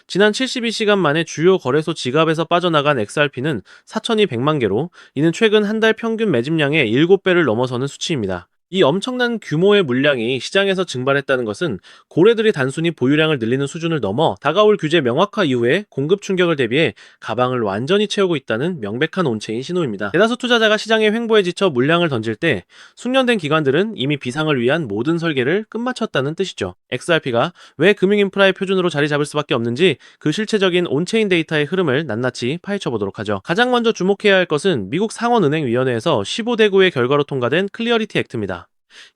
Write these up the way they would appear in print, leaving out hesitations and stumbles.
지난 72시간 만에 주요 거래소 지갑에서 빠져나간 XRP는 4,200만 개로, 이는 최근 한 달 평균 매집량의 7배를 넘어서는 수치입니다. 이 엄청난 규모의 물량이 시장에서 증발했다는 것은 고래들이 단순히 보유량을 늘리는 수준을 넘어 다가올 규제 명확화 이후에 공급 충격을 대비해 가방을 완전히 채우고 있다는 명백한 온체인 신호입니다. 대다수 투자자가 시장의 횡보에 지쳐 물량을 던질 때 숙련된 기관들은 이미 비상을 위한 모든 설계를 끝마쳤다는 뜻이죠. XRP가 왜 금융인프라의 표준으로 자리 잡을 수밖에 없는지 그 실체적인 온체인 데이터의 흐름을 낱낱이 파헤쳐 보도록 하죠. 가장 먼저 주목해야 할 것은 미국 상원은행위원회에서 15대9의 결과로 통과된 클리어리티 액트입니다.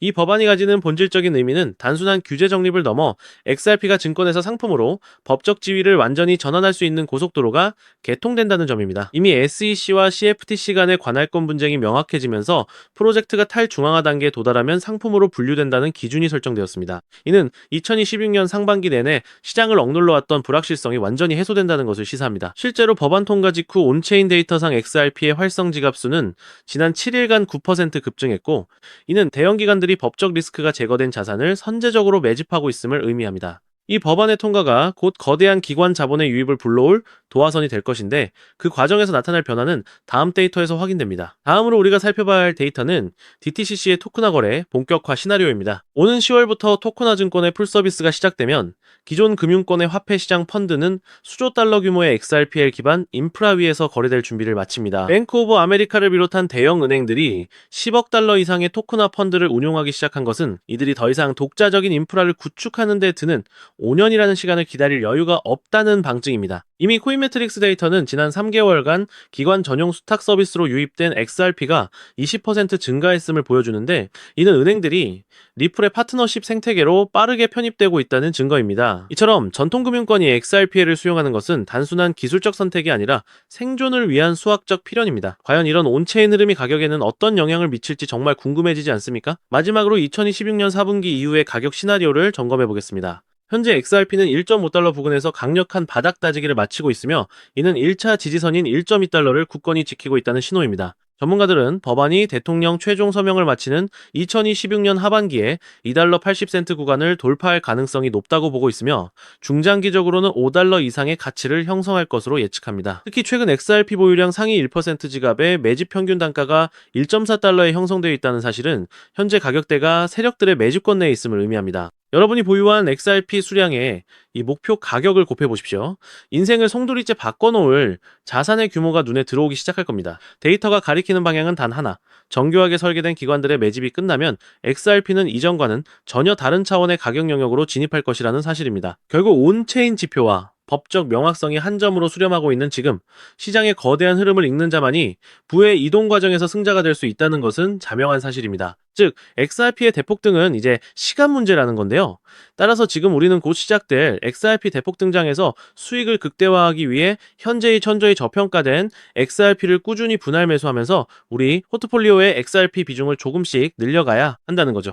이 법안이 가지는 본질적인 의미는 단순한 규제 정립을 넘어 XRP가 증권에서 상품으로 법적 지위를 완전히 전환할 수 있는 고속도로가 개통된다는 점입니다. 이미 SEC와 CFTC 간의 관할권 분쟁이 명확해지면서 프로젝트가 탈중앙화 단계에 도달하면 상품으로 분류된다는 기준이 설정되었습니다. 이는 2026년 상반기 내내 시장을 억눌러왔던 불확실성이 완전히 해소된다는 것을 시사합니다. 실제로 법안 통과 직후 온체인 데이터상 XRP의 활성 지갑 수는 지난 7일간 9% 급증했고, 이는 대형 기관들이 법적 리스크가 제거된 자산을 선제적으로 매집하고 있음을 의미합니다. 이 법안의 통과가 곧 거대한 기관 자본의 유입을 불러올 도화선이 될 것인데, 그 과정에서 나타날 변화는 다음 데이터에서 확인됩니다. 다음으로 우리가 살펴봐야 할 데이터는 DTCC의 토큰화 거래 본격화 시나리오입니다. 오는 10월부터 토큰화 증권의 풀서비스가 시작되면 기존 금융권의 화폐 시장 펀드는 수조 달러 규모의 XRPL 기반 인프라 위에서 거래될 준비를 마칩니다. 뱅크 오브 아메리카를 비롯한 대형 은행들이 10억 달러 이상의 토큰화 펀드를 운용하기 시작한 것은 이들이 더 이상 독자적인 인프라를 구축하는 데 드는 5년이라는 시간을 기다릴 여유가 없다는 방증입니다. 이미 코인매트릭스 데이터는 지난 3개월간 기관 전용 수탁 서비스로 유입된 XRP가 20% 증가했음을 보여주는데, 이는 은행들이 리플의 파트너십 생태계로 빠르게 편입되고 있다는 증거입니다. 이처럼 전통금융권이 XRP를 수용하는 것은 단순한 기술적 선택이 아니라 생존을 위한 수학적 필연입니다. 과연 이런 온체인 흐름이 가격에는 어떤 영향을 미칠지 정말 궁금해지지 않습니까? 마지막으로 2026년 4분기 이후의 가격 시나리오를 점검해 보겠습니다. 현재 XRP는 1.5달러 부근에서 강력한 바닥 다지기를 마치고 있으며, 이는 1차 지지선인 1.2달러를 굳건히 지키고 있다는 신호입니다. 전문가들은 법안이 대통령 최종 서명을 마치는 2026년 하반기에 2달러 80센트 구간을 돌파할 가능성이 높다고 보고 있으며, 중장기적으로는 5달러 이상의 가치를 형성할 것으로 예측합니다. 특히 최근 XRP 보유량 상위 1% 지갑의 매집 평균 단가가 1.4달러에 형성되어 있다는 사실은 현재 가격대가 세력들의 매집권 내에 있음을 의미합니다. 여러분이 보유한 XRP 수량에 이 목표 가격을 곱해보십시오. 인생을 송두리째 바꿔놓을 자산의 규모가 눈에 들어오기 시작할 겁니다. 데이터가 가리키는 방향은 단 하나. 정교하게 설계된 기관들의 매집이 끝나면 XRP는 이전과는 전혀 다른 차원의 가격 영역으로 진입할 것이라는 사실입니다. 결국 온체인 지표와 법적 명확성이 한 점으로 수렴하고 있는 지금, 시장의 거대한 흐름을 읽는 자만이 부의 이동 과정에서 승자가 될 수 있다는 것은 자명한 사실입니다. 즉, XRP의 대폭등은 이제 시간 문제라는 건데요. 따라서 지금 우리는 곧 시작될 XRP 대폭 등장에서 수익을 극대화하기 위해 현재의 천저히 저평가된 XRP를 꾸준히 분할 매수하면서 우리 포트폴리오의 XRP 비중을 조금씩 늘려가야 한다는 거죠.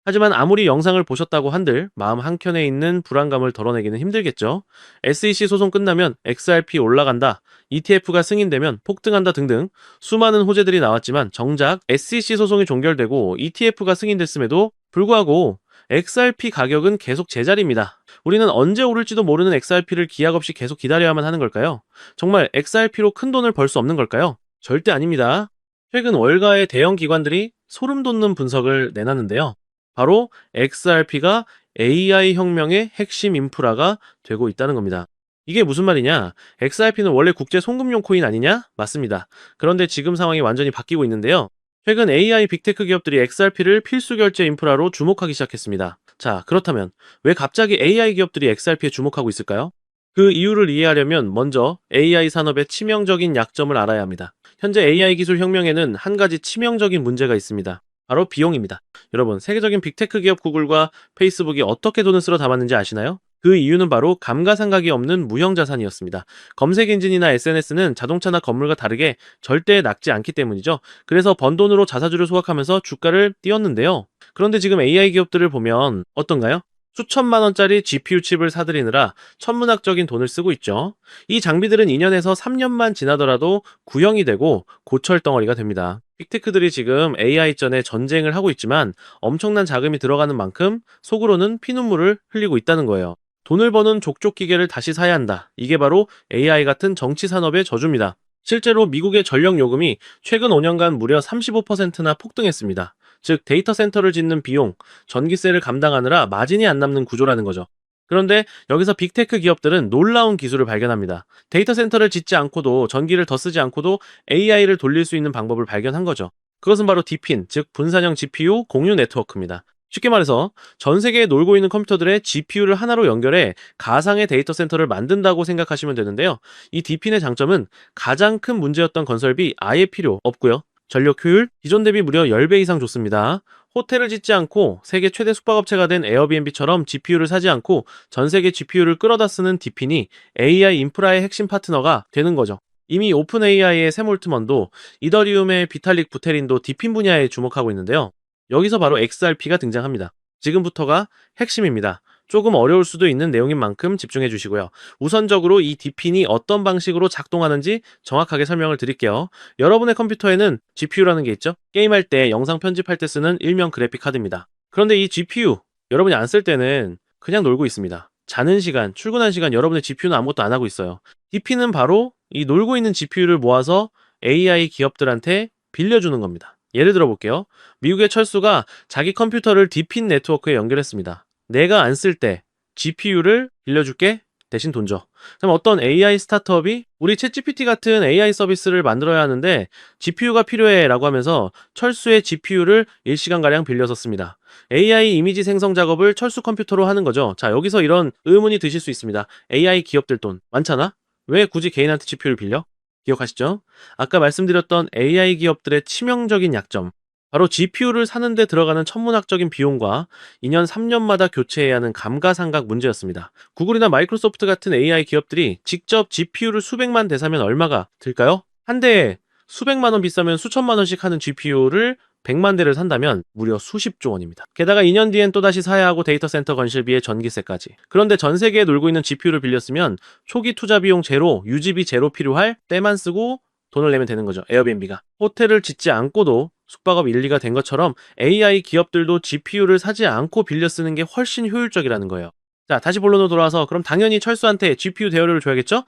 하지만 아무리 영상을 보셨다고 한들 마음 한켠에 있는 불안감을 덜어내기는 힘들겠죠. SEC 소송 끝나면 XRP 올라간다, ETF가 승인되면 폭등한다 등등 수많은 호재들이 나왔지만, 정작 SEC 소송이 종결되고 ETF가 승인됐음에도 불구하고 XRP 가격은 계속 제자리입니다. 우리는 언제 오를지도 모르는 XRP를 기약 없이 계속 기다려야만 하는 걸까요? 정말 XRP로 큰 돈을 벌 수 없는 걸까요? 절대 아닙니다. 최근 월가의 대형 기관들이 소름 돋는 분석을 내놨는데요. 바로 XRP가 AI 혁명의 핵심 인프라가 되고 있다는 겁니다. 이게 무슨 말이냐? XRP는 원래 국제 송금용 코인 아니냐? 맞습니다. 그런데 지금 상황이 완전히 바뀌고 있는데요. 최근 AI 빅테크 기업들이 XRP를 필수 결제 인프라로 주목하기 시작했습니다. 자, 그렇다면 왜 갑자기 AI 기업들이 XRP에 주목하고 있을까요? 그 이유를 이해하려면 먼저 AI 산업의 치명적인 약점을 알아야 합니다. 현재 AI 기술 혁명에는 한 가지 치명적인 문제가 있습니다. 바로 비용입니다. 여러분, 세계적인 빅테크 기업 구글과 페이스북이 어떻게 돈을 쓸어 담았는지 아시나요? 그 이유는 바로 감가상각이 없는 무형자산이었습니다. 검색 엔진이나 SNS는 자동차나 건물과 다르게 절대 낙지 않기 때문이죠. 그래서 번 돈으로 자사주를 소각하면서 주가를 띄웠는데요. 그런데 지금 AI 기업들을 보면 어떤가요? 수천만 원짜리 GPU 칩을 사들이느라 천문학적인 돈을 쓰고 있죠. 이 장비들은 2년에서 3년만 지나더라도 구형이 되고 고철 덩어리가 됩니다. 빅테크들이 지금 AI전에 전쟁을 하고 있지만 엄청난 자금이 들어가는 만큼 속으로는 피눈물을 흘리고 있다는 거예요. 돈을 버는 족족 기계를 다시 사야 한다. 이게 바로 AI 같은 정치 산업의 저주입니다. 실제로 미국의 전력 요금이 최근 5년간 무려 35%나 폭등했습니다. 즉 데이터 센터를 짓는 비용, 전기세를 감당하느라 마진이 안 남는 구조라는 거죠. 그런데 여기서 빅테크 기업들은 놀라운 기술을 발견합니다. 데이터 센터를 짓지 않고도 전기를 더 쓰지 않고도 AI를 돌릴 수 있는 방법을 발견한 거죠. 그것은 바로 디핀, 즉 분산형 GPU 공유 네트워크입니다. 쉽게 말해서 전 세계에 놀고 있는 컴퓨터들의 GPU를 하나로 연결해 가상의 데이터 센터를 만든다고 생각하시면 되는데요. 이 디핀의 장점은 가장 큰 문제였던 건설비 아예 필요 없고요. 전력 효율 기존 대비 무려 10배 이상 좋습니다. 호텔을 짓지 않고 세계 최대 숙박업체가 된 에어비앤비처럼 GPU를 사지 않고 전 세계 GPU를 끌어다 쓰는 디핀이 AI 인프라의 핵심 파트너가 되는 거죠. 이미 오픈 AI의 샘 올트먼도 이더리움의 비탈릭 부테린도 디핀 분야에 주목하고 있는데요. 여기서 바로 XRP가 등장합니다. 지금부터가 핵심입니다. 조금 어려울 수도 있는 내용인 만큼 집중해 주시고요. 우선적으로 이 디핀이 어떤 방식으로 작동하는지 정확하게 설명을 드릴게요. 여러분의 컴퓨터에는 GPU라는 게 있죠? 게임할 때, 영상 편집할 때 쓰는 일명 그래픽 카드입니다. 그런데 이 GPU, 여러분이 안 쓸 때는 그냥 놀고 있습니다. 자는 시간, 출근한 시간 여러분의 GPU는 아무것도 안 하고 있어요. 디핀은 바로 이 놀고 있는 GPU를 모아서 AI 기업들한테 빌려주는 겁니다. 예를 들어 볼게요. 미국의 철수가 자기 컴퓨터를 디핀 네트워크에 연결했습니다. 내가 안 쓸 때 GPU를 빌려줄게 대신 돈 줘. 그럼 어떤 AI 스타트업이 우리 챗GPT 같은 AI 서비스를 만들어야 하는데 GPU가 필요해 라고 하면서 철수의 GPU를 일시간가량 빌려서 씁니다. AI 이미지 생성 작업을 철수 컴퓨터로 하는 거죠. 자, 여기서 이런 의문이 드실 수 있습니다. AI 기업들 돈 많잖아? 왜 굳이 개인한테 GPU를 빌려? 기억하시죠? 아까 말씀드렸던 AI 기업들의 치명적인 약점. 바로 GPU를 사는데 들어가는 천문학적인 비용과 2년, 3년마다 교체해야 하는 감가상각 문제였습니다. 구글이나 마이크로소프트 같은 AI 기업들이 직접 GPU를 수백만 대 사면 얼마가 들까요? 한 대에 수백만 원 비싸면 수천만 원씩 하는 GPU를 100만 대를 산다면 무려 수십조 원입니다. 게다가 2년 뒤엔 또다시 사야 하고 데이터 센터 건설비에 전기세까지. 그런데 전 세계에 놀고 있는 GPU를 빌렸으면 초기 투자 비용 제로, 유지비 제로 필요할 때만 쓰고 돈을 내면 되는 거죠. 에어비앤비가. 호텔을 짓지 않고도 숙박업 1, 2가 된 것처럼 AI 기업들도 GPU를 사지 않고 빌려 쓰는 게 훨씬 효율적이라는 거예요. 자, 다시 본론으로 돌아와서 그럼 당연히 철수한테 GPU 대여료를 줘야겠죠?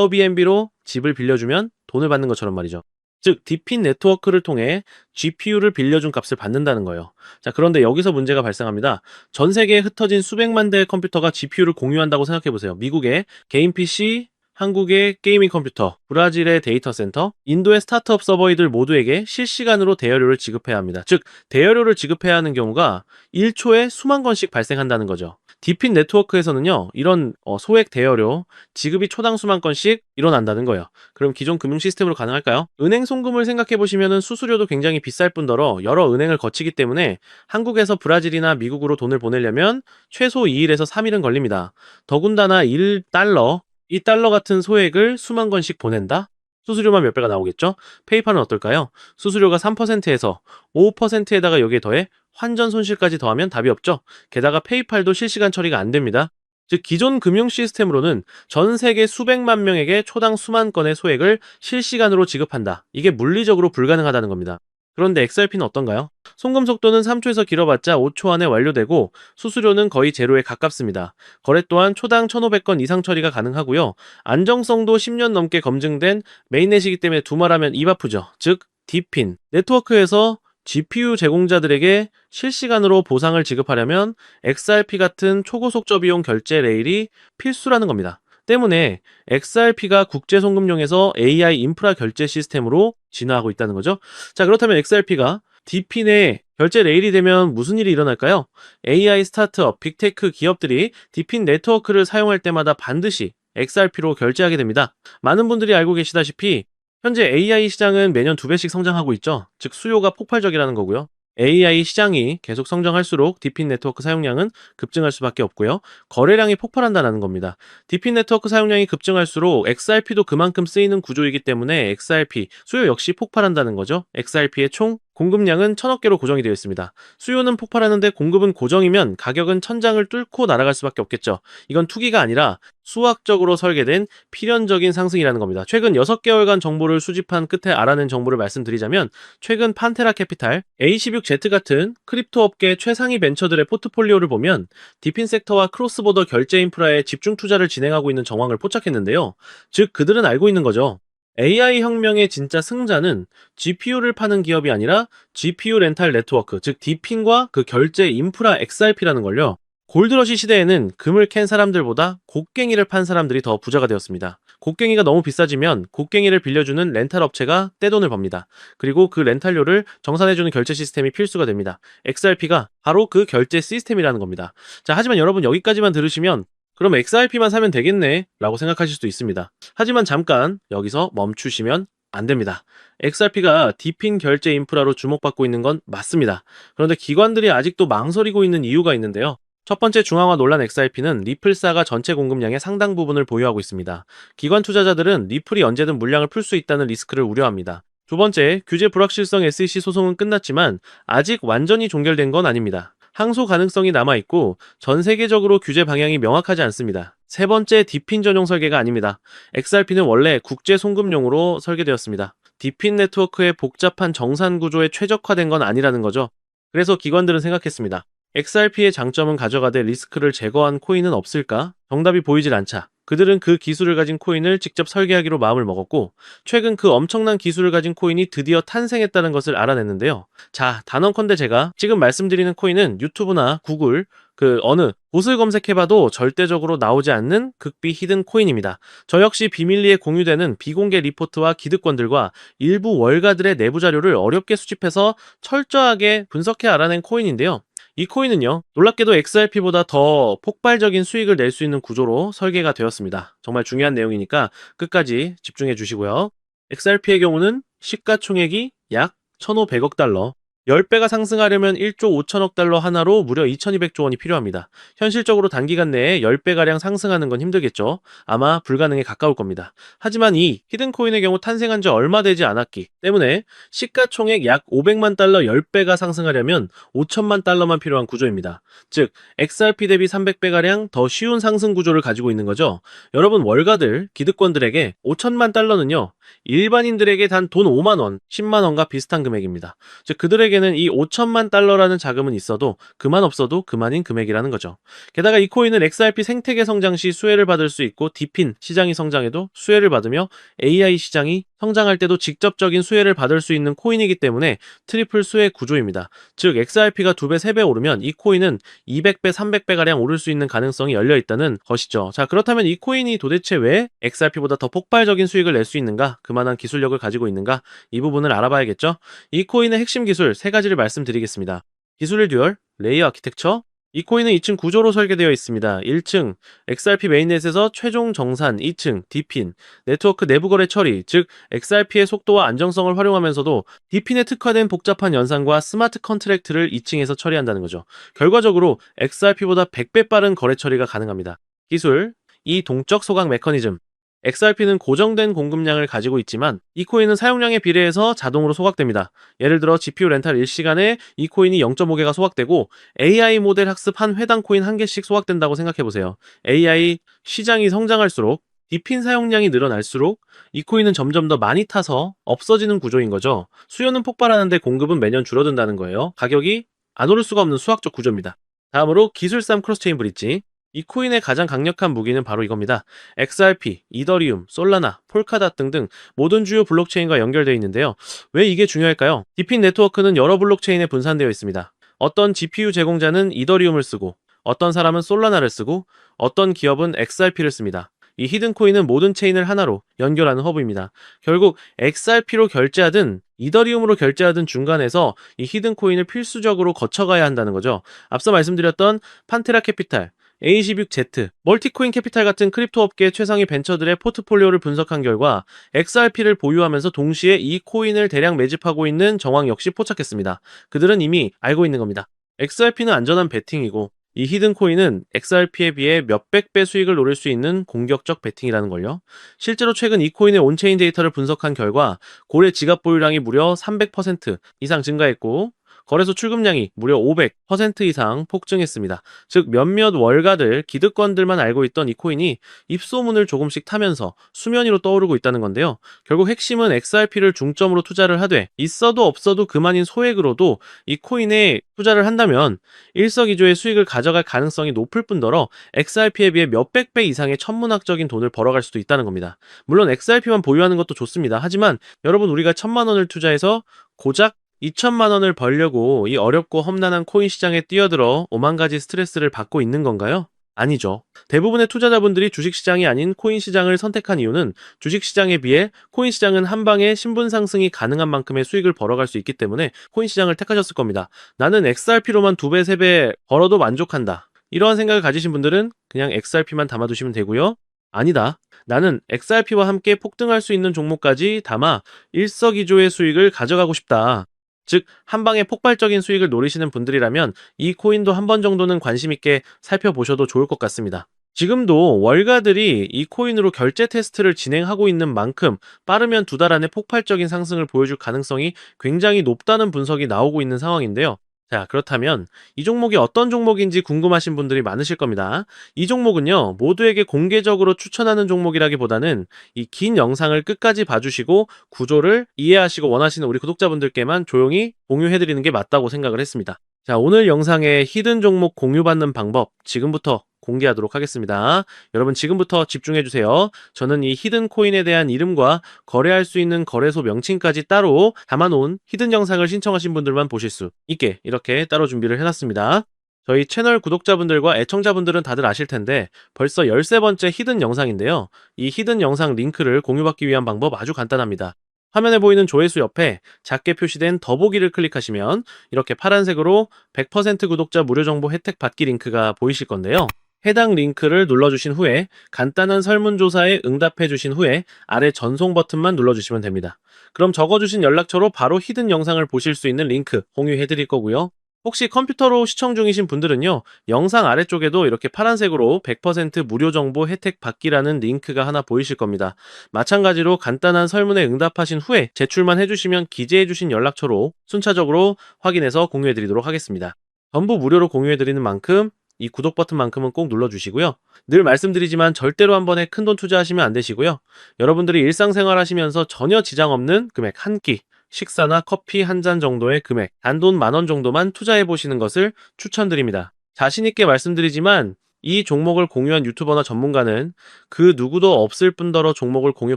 에어비앤비로 집을 빌려주면 돈을 받는 것처럼 말이죠. 즉, 디핀 네트워크를 통해 GPU를 빌려준 값을 받는다는 거예요. 자, 그런데 여기서 문제가 발생합니다. 전 세계에 흩어진 수백만 대의 컴퓨터가 GPU를 공유한다고 생각해보세요. 미국의 개인 PC, 한국의 게이밍 컴퓨터, 브라질의 데이터 센터, 인도의 스타트업 서버이들 모두에게 실시간으로 대여료를 지급해야 합니다. 즉, 대여료를 지급해야 하는 경우가 1초에 수만 건씩 발생한다는 거죠. 디핀 네트워크에서는요, 이런 소액 대여료, 지급이 초당 수만 건씩 일어난다는 거예요. 그럼 기존 금융 시스템으로 가능할까요? 은행 송금을 생각해 보시면 수수료도 굉장히 비쌀 뿐더러 여러 은행을 거치기 때문에 한국에서 브라질이나 미국으로 돈을 보내려면 최소 2일에서 3일은 걸립니다. 더군다나 1달러, 이 달러 같은 소액을 수만 건씩 보낸다? 수수료만 몇 배가 나오겠죠? 페이팔은 어떨까요? 수수료가 3%에서 5%에다가 여기에 더해 환전 손실까지 더하면 답이 없죠? 게다가 페이팔도 실시간 처리가 안 됩니다. 즉 기존 금융 시스템으로는 전 세계 수백만 명에게 초당 수만 건의 소액을 실시간으로 지급한다. 이게 물리적으로 불가능하다는 겁니다. 그런데 XRP는 어떤가요? 송금 속도는 3초에서 길어봤자 5초 안에 완료되고 수수료는 거의 제로에 가깝습니다. 거래 또한 초당 1,500건 이상 처리가 가능하고요. 안정성도 10년 넘게 검증된 메인넷이기 때문에 두말하면 입 아프죠. 즉 디핀 네트워크에서 GPU 제공자들에게 실시간으로 보상을 지급하려면 XRP 같은 초고속저 비용 결제 레일이 필수라는 겁니다. 때문에 XRP가 국제송금용에서 AI 인프라 결제 시스템으로 진화하고 있다는 거죠. 자, 그렇다면 XRP가 디핀의 결제 레일이 되면 무슨 일이 일어날까요? AI 스타트업, 빅테크 기업들이 디핀 네트워크를 사용할 때마다 반드시 XRP로 결제하게 됩니다. 많은 분들이 알고 계시다시피 현재 AI 시장은 매년 2배씩 성장하고 있죠. 즉 수요가 폭발적이라는 거고요. AI 시장이 계속 성장할수록 디핀 네트워크 사용량은 급증할 수밖에 없고요. 거래량이 폭발한다는 겁니다. 디핀 네트워크 사용량이 급증할수록 XRP도 그만큼 쓰이는 구조이기 때문에 XRP 수요 역시 폭발한다는 거죠. XRP의 총 공급량은 1000억 개로 고정이 되어 있습니다. 수요는 폭발하는데 공급은 고정이면 가격은 천장을 뚫고 날아갈 수밖에 없겠죠. 이건 투기가 아니라 수학적으로 설계된 필연적인 상승이라는 겁니다. 최근 6개월간 정보를 수집한 끝에 알아낸 정보를 말씀드리자면 최근 판테라 캐피탈, A16Z 같은 크립토 업계 최상위 벤처들의 포트폴리오를 보면 디핀 섹터와 크로스보더 결제 인프라에 집중 투자를 진행하고 있는 정황을 포착했는데요. 즉 그들은 알고 있는 거죠. AI 혁명의 진짜 승자는 GPU를 파는 기업이 아니라 GPU 렌탈 네트워크, 즉 디핀과 그 결제 인프라 XRP라는 걸요. 골드러시 시대에는 금을 캔 사람들보다 곡괭이를 판 사람들이 더 부자가 되었습니다. 곡괭이가 너무 비싸지면 곡괭이를 빌려주는 렌탈 업체가 떼돈을 법니다. 그리고 그 렌탈료를 정산해주는 결제 시스템이 필수가 됩니다. XRP가 바로 그 결제 시스템이라는 겁니다. 자, 하지만 여러분 여기까지만 들으시면 그럼 XRP만 사면 되겠네 라고 생각하실 수도 있습니다. 하지만 잠깐 여기서 멈추시면 안 됩니다. XRP가 디핀 결제 인프라로 주목받고 있는 건 맞습니다. 그런데 기관들이 아직도 망설이고 있는 이유가 있는데요. 첫 번째 중앙화 논란 XRP는 리플사가 전체 공급량의 상당 부분을 보유하고 있습니다. 기관 투자자들은 리플이 언제든 물량을 풀 수 있다는 리스크를 우려합니다. 두 번째, 규제 불확실성 SEC 소송은 끝났지만 아직 완전히 종결된 건 아닙니다. 항소 가능성이 남아있고 전 세계적으로 규제 방향이 명확하지 않습니다. 세 번째, 디핀 전용 설계가 아닙니다. XRP는 원래 국제 송금용으로 설계되었습니다. 디핀 네트워크의 복잡한 정산 구조에 최적화된 건 아니라는 거죠. 그래서 기관들은 생각했습니다. XRP의 장점은 가져가되 리스크를 제거한 코인은 없을까? 정답이 보이질 않자 그들은 그 기술을 가진 코인을 직접 설계하기로 마음을 먹었고 최근 그 엄청난 기술을 가진 코인이 드디어 탄생했다는 것을 알아냈는데요. 자, 단언컨대 제가 지금 말씀드리는 코인은 유튜브나 구글 그 어느 곳을 검색해봐도 절대적으로 나오지 않는 극비 히든 코인입니다. 저 역시 비밀리에 공유되는 비공개 리포트와 기득권들과 일부 월가들의 내부 자료를 어렵게 수집해서 철저하게 분석해 알아낸 코인인데요. 이 코인은요, 놀랍게도 XRP보다 더 폭발적인 수익을 낼 수 있는 구조로 설계가 되었습니다. 정말 중요한 내용이니까 끝까지 집중해 주시고요. XRP의 경우는 시가총액이 약 1,500억 달러, 10배가 상승하려면 1조 5천억 달러 하나로 무려 2,200조 원이 필요합니다. 현실적으로 단기간 내에 10배가량 상승하는 건 힘들겠죠. 아마 불가능에 가까울 겁니다. 하지만 이 히든코인의 경우 탄생한 지 얼마 되지 않았기 때문에 시가총액 약 500만 달러 10배가 상승하려면 5천만 달러만 필요한 구조입니다. 즉 XRP 대비 300배가량 더 쉬운 상승 구조를 가지고 있는 거죠. 여러분 월가들, 기득권들에게 5천만 달러는요. 일반인들에게 단 돈 5만 원, 10만 원과 비슷한 금액입니다. 즉 그들에게는 이 5천만 달러라는 자금은 있어도 그만 없어도 그만인 금액이라는 거죠. 게다가 이 코인은 XRP 생태계 성장 시 수혜를 받을 수 있고 디핀 시장이 성장해도 수혜를 받으며 AI 시장이 성장할 때도 직접적인 수혜를 받을 수 있는 코인이기 때문에 트리플 수혜 구조입니다. 즉 XRP가 2배, 3배 오르면 이 코인은 200배, 300배가량 오를 수 있는 가능성이 열려있다는 것이죠. 자, 그렇다면 이 코인이 도대체 왜 XRP보다 더 폭발적인 수익을 낼 수 있는가? 그만한 기술력을 가지고 있는가? 이 부분을 알아봐야겠죠? 이 코인의 핵심 기술 3가지를 말씀드리겠습니다. 기술 듀얼, 레이어 아키텍처, 이 코인은 2층 구조로 설계되어 있습니다. 1층 XRP 메인넷에서 최종 정산, 2층 디핀, 네트워크 내부 거래 처리, 즉 XRP의 속도와 안정성을 활용하면서도 디핀에 특화된 복잡한 연산과 스마트 컨트랙트를 2층에서 처리한다는 거죠. 결과적으로 XRP보다 100배 빠른 거래 처리가 가능합니다. 기술, 이 동적 소각 메커니즘, XRP는 고정된 공급량을 가지고 있지만 이 코인은 사용량에 비례해서 자동으로 소각됩니다. 예를 들어 GPU 렌탈 1시간에 이 코인이 0.5개가 소각되고 AI 모델 학습 한 회당 코인 1개씩 소각된다고 생각해보세요. AI 시장이 성장할수록 디핀 사용량이 늘어날수록 이 코인은 점점 더 많이 타서 없어지는 구조인 거죠. 수요는 폭발하는데 공급은 매년 줄어든다는 거예요. 가격이 안 오를 수가 없는 수학적 구조입니다. 다음으로 기술싸움 크로스체인 브릿지. 이 코인의 가장 강력한 무기는 바로 이겁니다. XRP, 이더리움, 솔라나, 폴카닷 등등 모든 주요 블록체인과 연결되어 있는데요. 왜 이게 중요할까요? 디핀 네트워크는 여러 블록체인에 분산되어 있습니다. 어떤 GPU 제공자는 이더리움을 쓰고 어떤 사람은 솔라나를 쓰고 어떤 기업은 XRP를 씁니다. 이 히든코인은 모든 체인을 하나로 연결하는 허브입니다. 결국 XRP로 결제하든 이더리움으로 결제하든 중간에서 이 히든코인을 필수적으로 거쳐가야 한다는 거죠. 앞서 말씀드렸던 판테라 캐피탈, A16Z, 멀티코인 캐피탈 같은 크립토 업계 최상위 벤처들의 포트폴리오를 분석한 결과 XRP를 보유하면서 동시에 이 코인을 대량 매집하고 있는 정황 역시 포착했습니다. 그들은 이미 알고 있는 겁니다. XRP는 안전한 베팅이고 이 히든 코인은 XRP에 비해 몇백 배 수익을 노릴 수 있는 공격적 베팅이라는 걸요. 실제로 최근 이 코인의 온체인 데이터를 분석한 결과 고래 지갑 보유량이 무려 300% 이상 증가했고 거래소 출금량이 무려 500% 이상 폭증했습니다. 즉 몇몇 월가들, 기득권들만 알고 있던 이 코인이 입소문을 조금씩 타면서 수면 위로 떠오르고 있다는 건데요. 결국 핵심은 XRP를 중점으로 투자를 하되 있어도 없어도 그만인 소액으로도 이 코인에 투자를 한다면 일석이조의 수익을 가져갈 가능성이 높을 뿐더러 XRP에 비해 몇백 배 이상의 천문학적인 돈을 벌어갈 수도 있다는 겁니다. 물론 XRP만 보유하는 것도 좋습니다. 하지만 여러분 우리가 1,000만 원을 투자해서 고작 2천만 원을 벌려고 이 어렵고 험난한 코인 시장에 뛰어들어 오만 가지 스트레스를 받고 있는 건가요? 아니죠. 대부분의 투자자분들이 주식시장이 아닌 코인 시장을 선택한 이유는 주식시장에 비해 코인 시장은 한 방에 신분 상승이 가능한 만큼의 수익을 벌어갈 수 있기 때문에 코인 시장을 택하셨을 겁니다. 나는 XRP로만 2배, 3배 벌어도 만족한다. 이러한 생각을 가지신 분들은 그냥 XRP만 담아두시면 되고요. 아니다. 나는 XRP와 함께 폭등할 수 있는 종목까지 담아 일석이조의 수익을 가져가고 싶다. 즉, 한 방에 폭발적인 수익을 노리시는 분들이라면 이 코인도 한 번 정도는 관심 있게 살펴보셔도 좋을 것 같습니다. 지금도 월가들이 이 코인으로 결제 테스트를 진행하고 있는 만큼 빠르면 2달 안에 폭발적인 상승을 보여줄 가능성이 굉장히 높다는 분석이 나오고 있는 상황인데요. 자, 그렇다면 이 종목이 어떤 종목인지 궁금하신 분들이 많으실 겁니다. 이 종목은요, 모두에게 공개적으로 추천하는 종목이라기보다는 이 긴 영상을 끝까지 봐주시고 구조를 이해하시고 원하시는 우리 구독자분들께만 조용히 공유해드리는 게 맞다고 생각을 했습니다. 자, 오늘 영상의 히든 종목 공유받는 방법 지금부터 공개하도록 하겠습니다. 여러분 지금부터 집중해주세요. 저는 이 히든 코인에 대한 이름과 거래할 수 있는 거래소 명칭까지 따로 담아놓은 히든 영상을 신청하신 분들만 보실 수 있게 이렇게 따로 준비를 해놨습니다. 저희 채널 구독자분들과 애청자분들은 다들 아실 텐데 벌써 13번째 히든 영상인데요. 이 히든 영상 링크를 공유받기 위한 방법 아주 간단합니다. 화면에 보이는 조회수 옆에 작게 표시된 더보기를 클릭하시면 이렇게 파란색으로 100% 구독자 무료 정보 혜택 받기 링크가 보이실 건데요. 해당 링크를 눌러주신 후에 간단한 설문조사에 응답해주신 후에 아래 전송 버튼만 눌러주시면 됩니다. 그럼 적어주신 연락처로 바로 히든 영상을 보실 수 있는 링크 공유해드릴 거고요. 혹시 컴퓨터로 시청 중이신 분들은요, 영상 아래쪽에도 이렇게 파란색으로 100% 무료 정보 혜택 받기라는 링크가 하나 보이실 겁니다. 마찬가지로 간단한 설문에 응답하신 후에 제출만 해주시면 기재해주신 연락처로 순차적으로 확인해서 공유해드리도록 하겠습니다. 전부 무료로 공유해드리는 만큼 이 구독 버튼만큼은 꼭 눌러주시고요. 늘 말씀드리지만 절대로 한 번에 큰돈 투자하시면 안 되시고요. 여러분들이 일상생활 하시면서 전혀 지장 없는 금액 한 끼, 식사나 커피 한 잔 정도의 금액, 단돈 10,000원 정도만 투자해 보시는 것을 추천드립니다. 자신 있게 말씀드리지만 이 종목을 공유한 유튜버나 전문가는 그 누구도 없을 뿐더러 종목을 공유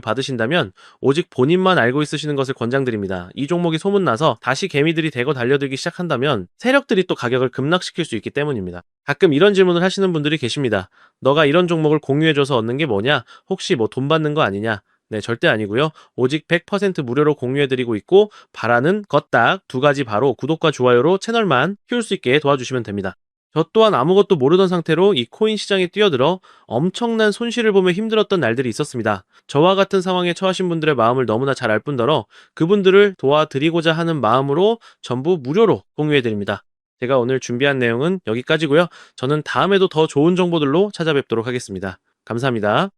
받으신다면 오직 본인만 알고 있으시는 것을 권장드립니다. 이 종목이 소문나서 다시 개미들이 대거 달려들기 시작한다면 세력들이 또 가격을 급락시킬 수 있기 때문입니다. 가끔 이런 질문을 하시는 분들이 계십니다. 너가 이런 종목을 공유해줘서 얻는 게 뭐냐? 혹시 뭐 돈 받는 거 아니냐? 네, 절대 아니고요. 오직 100% 무료로 공유해드리고 있고 바라는 것 딱 2가지 바로 구독과 좋아요로 채널만 키울 수 있게 도와주시면 됩니다. 저 또한 아무것도 모르던 상태로 이 코인 시장에 뛰어들어 엄청난 손실을 보며 힘들었던 날들이 있었습니다. 저와 같은 상황에 처하신 분들의 마음을 너무나 잘 알 뿐더러 그분들을 도와드리고자 하는 마음으로 전부 무료로 공유해드립니다. 제가 오늘 준비한 내용은 여기까지고요. 저는 다음에도 더 좋은 정보들로 찾아뵙도록 하겠습니다. 감사합니다.